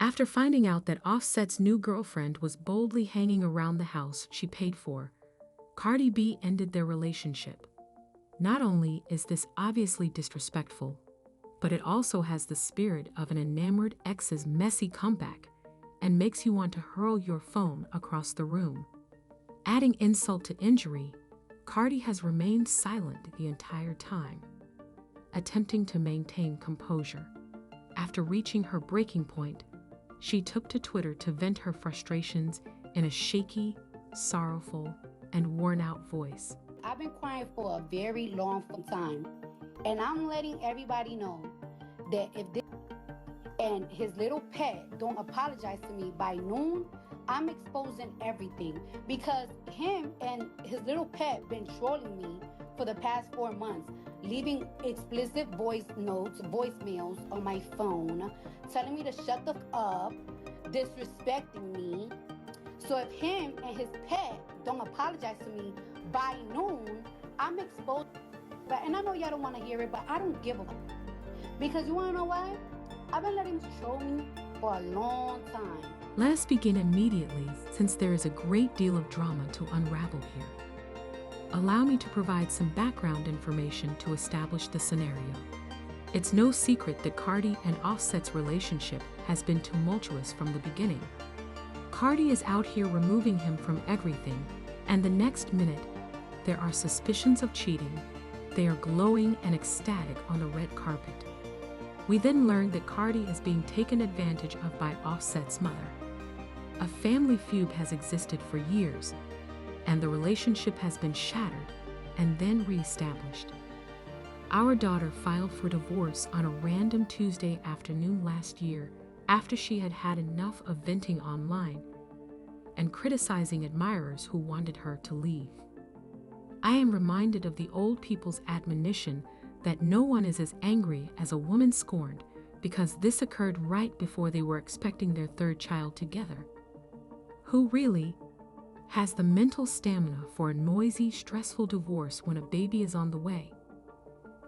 After finding out that Offset's new girlfriend was boldly hanging around the house she paid for, Cardi B ended their relationship. Not only is this obviously disrespectful, but it also has the spirit of an enamored ex's messy comeback and makes you want to hurl your phone across the room. Adding insult to injury, Cardi has remained silent the entire time, attempting to maintain composure. After reaching her breaking point, she took to Twitter to vent her frustrations in a shaky, sorrowful, and worn-out voice. I've been crying for a very long time, and I'm letting everybody know that if this and his little pet don't apologize to me by noon, I'm exposing everything, because him and his little pet been trolling me for the past 4 months, leaving explicit voice notes, voicemails on my phone, telling me to shut the f up, disrespecting me. So if him and his pet don't apologize to me by noon, I'm exposed. And I know y'all don't want to hear it, but I don't give a fuck. Because you want to know why? I've been letting him troll me for a long time. Let us begin immediately, since there is a great deal of drama to unravel here. Allow me to provide some background information to establish the scenario. It's no secret that Cardi and Offset's relationship has been tumultuous from the beginning. Cardi is out here removing him from everything, and the next minute, there are suspicions of cheating. They are glowing and ecstatic on the red carpet. We then learn that Cardi is being taken advantage of by Offset's mother. A family feud has existed for years, and the relationship has been shattered and then reestablished. Our daughter filed for divorce on a random Tuesday afternoon last year after she had had enough of venting online and criticizing admirers who wanted her to leave. I am reminded of the old people's admonition that no one is as angry as a woman scorned, because this occurred right before they were expecting their third child together. Who really has the mental stamina for a noisy, stressful divorce when a baby is on the way?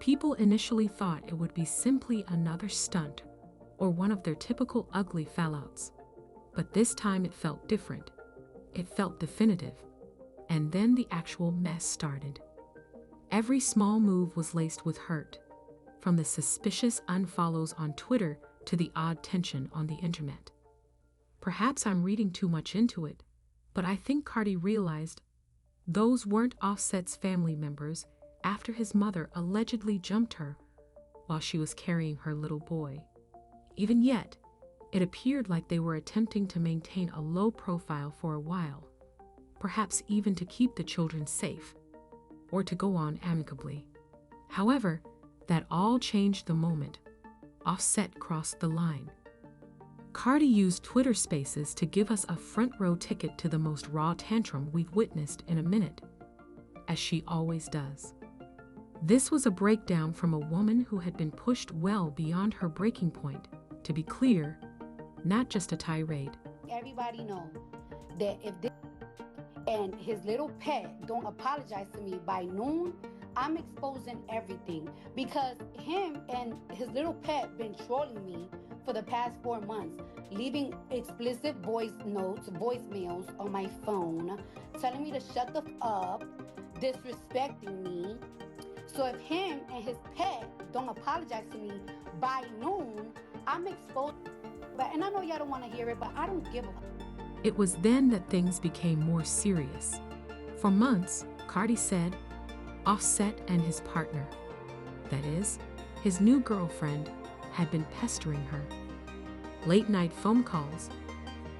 People initially thought it would be simply another stunt or one of their typical ugly fallouts, but this time it felt different. It felt definitive, and then the actual mess started. Every small move was laced with hurt, from the suspicious unfollows on Twitter to the odd tension on the internet. Perhaps I'm reading too much into it, but I think Cardi realized those weren't Offset's family members after his mother allegedly jumped her while she was carrying her little boy. Even yet, it appeared like they were attempting to maintain a low profile for a while, perhaps even to keep the children safe, or to go on amicably. However, that all changed the moment Offset crossed the line. Cardi used Twitter Spaces to give us a front-row ticket to the most raw tantrum we've witnessed in a minute, as she always does. This was a breakdown from a woman who had been pushed well beyond her breaking point, to be clear, not just a tirade. Everybody know that if this and his little pet don't apologize to me by noon, I'm exposing everything, because him and his little pet been trolling me for the past 4 months, leaving explicit voice notes, voicemails on my phone, telling me to shut the f up, disrespecting me. So if him and his pet don't apologize to me by noon, I'm exposed. And I know y'all don't want to hear it, but I don't give a fuck. It was then that things became more serious. For months, Cardi said, Offset and his partner, that is, his new girlfriend, had been pestering her. Late-night phone calls,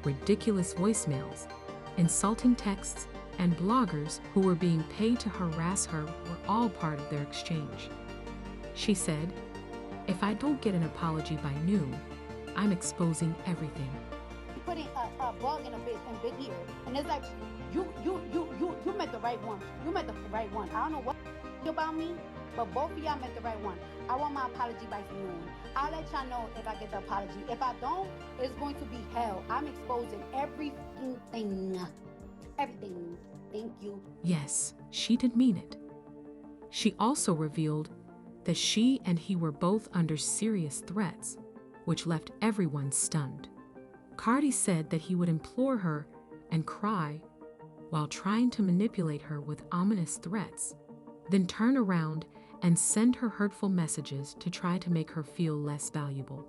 ridiculous voicemails, insulting texts, and bloggers who were being paid to harass her were all part of their exchange. She said, "If I don't get an apology by noon, I'm exposing everything." Putting a bug in a big ear, and it's like, you met the right one. You met the right one. I don't know what about me, but both of y'all met the right one. I want my apology by noon. I'll let y'all know if I get the apology. If I don't, it's going to be hell. I'm exposing everything. Everything. Thank you. Yes, she did mean it. She also revealed that she and he were both under serious threats, which left everyone stunned. Cardi said that he would implore her and cry while trying to manipulate her with ominous threats, then turn around and send her hurtful messages to try to make her feel less valuable.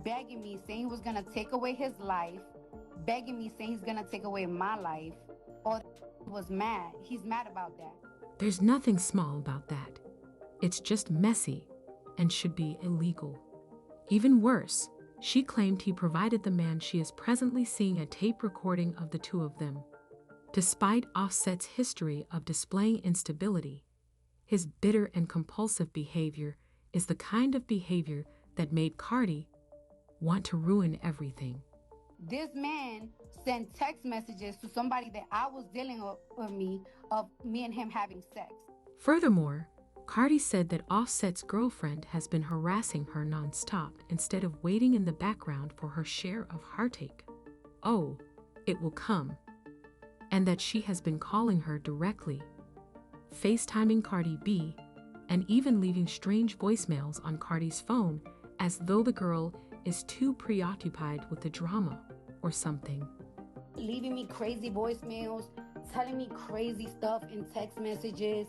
Begging me, saying he was gonna take away his life, begging me, saying he's gonna take away my life. Or he was mad. He's mad about that. There's nothing small about that. It's just messy and should be illegal. Even worse, she claimed he provided the man she is presently seeing a tape recording of the two of them. Despite Offset's history of displaying instability, his bitter and compulsive behavior is the kind of behavior that made Cardi want to ruin everything. This man sent text messages to somebody that I was dealing with me of me and him having sex. Furthermore, Cardi said that Offset's girlfriend has been harassing her nonstop instead of waiting in the background for her share of heartache. Oh, it will come. And that she has been calling her directly, FaceTiming Cardi B, and even leaving strange voicemails on Cardi's phone as though the girl is too preoccupied with the drama or something. Leaving me crazy voicemails, telling me crazy stuff in text messages,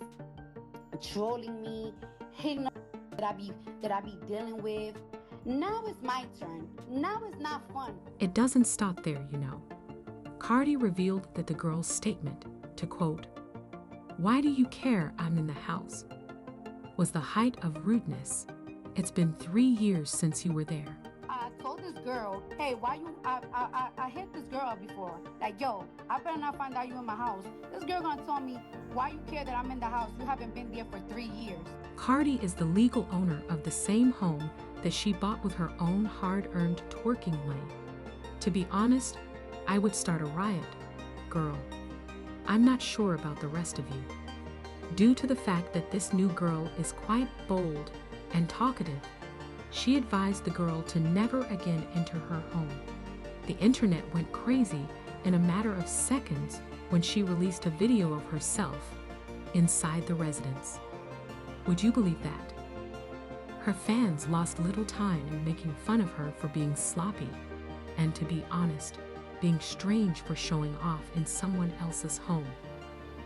trolling me, hitting up that I be dealing with. Now it's my turn. Now it's not fun. It doesn't stop there, you know. Cardi revealed that the girl's statement, to quote, "Why do you care I'm in the house?" was the height of rudeness. It's been 3 years since you were there. I told this girl, hey, why you, I hit this girl up before. Like, yo, I better not find out you in my house. This girl gonna tell me, why you care that I'm in the house? You haven't been there for 3 years. Cardi is the legal owner of the same home that she bought with her own hard-earned twerking money. To be honest, I would start a riot, girl. I'm not sure about the rest of you. Due to the fact that this new girl is quite bold and talkative, she advised the girl to never again enter her home. The internet went crazy in a matter of seconds when she released a video of herself inside the residence. Would you believe that? Her fans lost little time in making fun of her for being sloppy, and to be honest, being strange for showing off in someone else's home.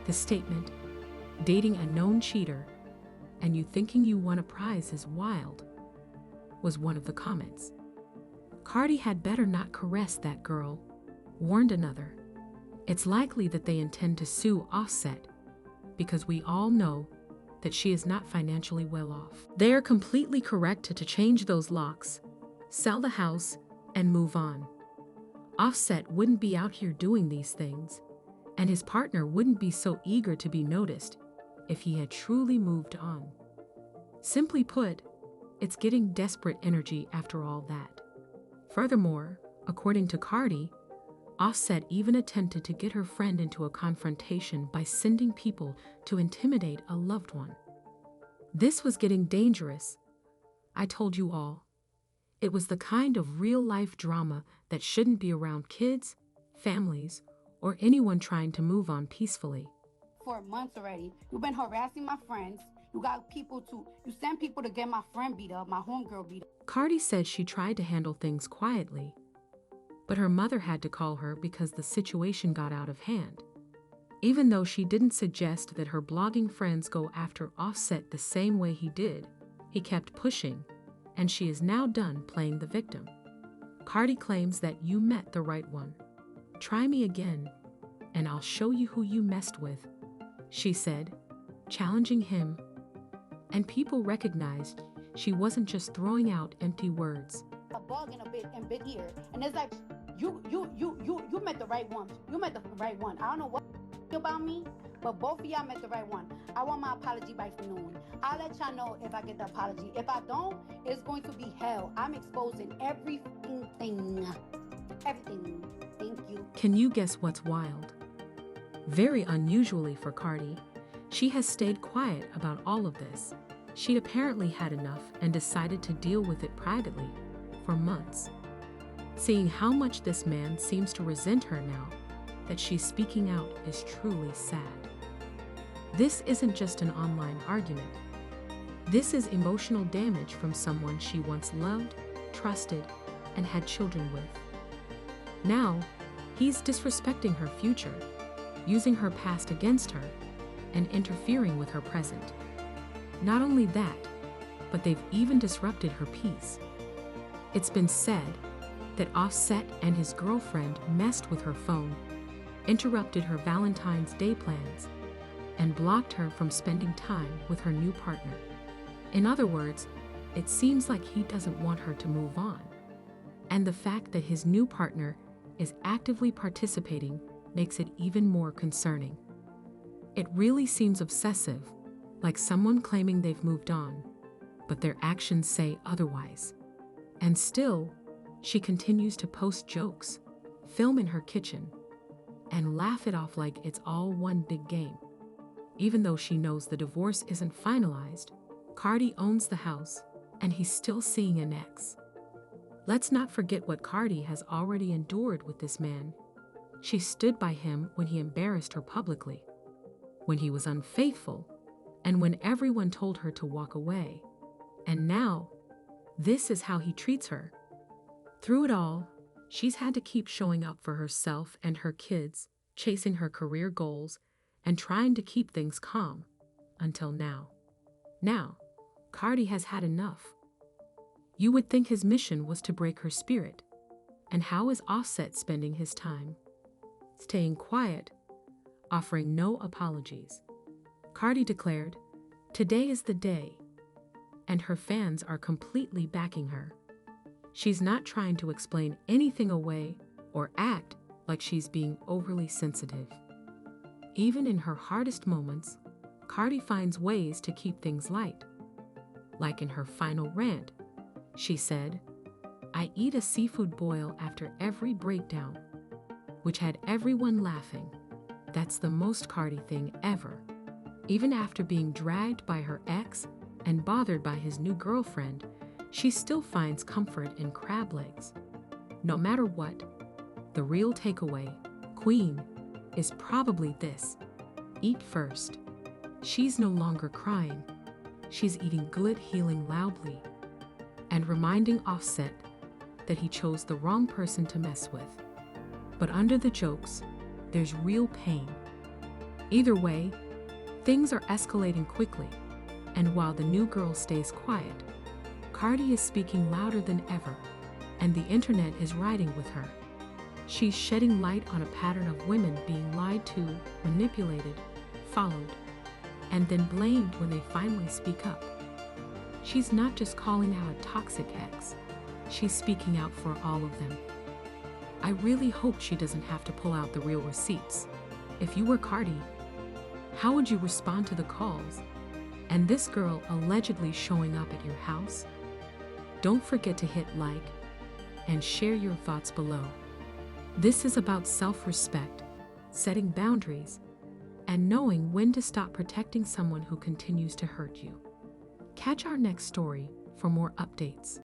The statement, "Dating a known cheater and you thinking you won a prize is wild," was one of the comments. Cardi had better not caress that girl, warned another. It's likely that they intend to sue Offset because we all know that she is not financially well off. They are completely correct to change those locks, sell the house, and move on. Offset wouldn't be out here doing these things, and his partner wouldn't be so eager to be noticed if he had truly moved on. Simply put, it's getting desperate energy after all that. Furthermore, according to Cardi, Offset even attempted to get her friend into a confrontation by sending people to intimidate a loved one. This was getting dangerous. I told you all. It was the kind of real-life drama that shouldn't be around kids, families, or anyone trying to move on peacefully. For months already, you've been harassing my friends. You send people to get my friend beat up, my homegirl beat up. Cardi said she tried to handle things quietly, but her mother had to call her because the situation got out of hand. Even though she didn't suggest that her blogging friends go after Offset the same way he did, he kept pushing, and she is now done playing the victim. Cardi claims that you met the right one. Try me again, and I'll show you who you messed with, she said, challenging him. And people recognized she wasn't just throwing out empty words. A bug in a bit here, and it's like, you met the right one. You met the right one. I don't know what about me, but both of y'all met the right one. I want my apology by noon. I'll let y'all know if I get the apology. If I don't, it's going to be hell. I'm exposing everything. Everything. Thank you. Can you guess what's wild? Very unusually for Cardi, she has stayed quiet about all of this. She'd apparently had enough and decided to deal with it privately for months. Seeing how much this man seems to resent her now that she's speaking out is truly sad. This isn't just an online argument. This is emotional damage from someone she once loved, trusted, and had children with. Now, he's disrespecting her future, using her past against her, and interfering with her present. Not only that, but they've even disrupted her peace. It's been said that Offset and his girlfriend messed with her phone, interrupted her Valentine's Day plans, and blocked her from spending time with her new partner. In other words, it seems like he doesn't want her to move on. And the fact that his new partner is actively participating makes it even more concerning. It really seems obsessive, like someone claiming they've moved on, but their actions say otherwise. And still, she continues to post jokes, film in her kitchen, and laugh it off like it's all one big game. Even though she knows the divorce isn't finalized, Cardi owns the house, and he's still seeing an ex. Let's not forget what Cardi has already endured with this man. She stood by him when he embarrassed her publicly, when he was unfaithful, and when everyone told her to walk away. And now, this is how he treats her. Through it all, she's had to keep showing up for herself and her kids, chasing her career goals, and trying to keep things calm. Until now. Now, Cardi has had enough. You would think his mission was to break her spirit. And how is Offset spending his time? Staying quiet, offering no apologies. Cardi declared, "Today is the day," and her fans are completely backing her. She's not trying to explain anything away or act like she's being overly sensitive. Even in her hardest moments, Cardi finds ways to keep things light. Like in her final rant, she said, "I eat a seafood boil after every breakdown," which had everyone laughing. That's the most Cardi thing ever. Even after being dragged by her ex and bothered by his new girlfriend, she still finds comfort in crab legs. No matter what, the real takeaway, Queen, is probably this: eat first. She's no longer crying. She's eating good, healing loudly, and reminding Offset that he chose the wrong person to mess with. But under the jokes, there's real pain. Either way, things are escalating quickly, and while the new girl stays quiet, Cardi is speaking louder than ever, and the internet is riding with her. She's shedding light on a pattern of women being lied to, manipulated, followed, and then blamed when they finally speak up. She's not just calling out a toxic ex, she's speaking out for all of them. I really hope she doesn't have to pull out the real receipts. If you were Cardi, how would you respond to the calls? And this girl allegedly showing up at your house? Don't forget to hit like and share your thoughts below. This is about self-respect, setting boundaries, and knowing when to stop protecting someone who continues to hurt you. Catch our next story for more updates.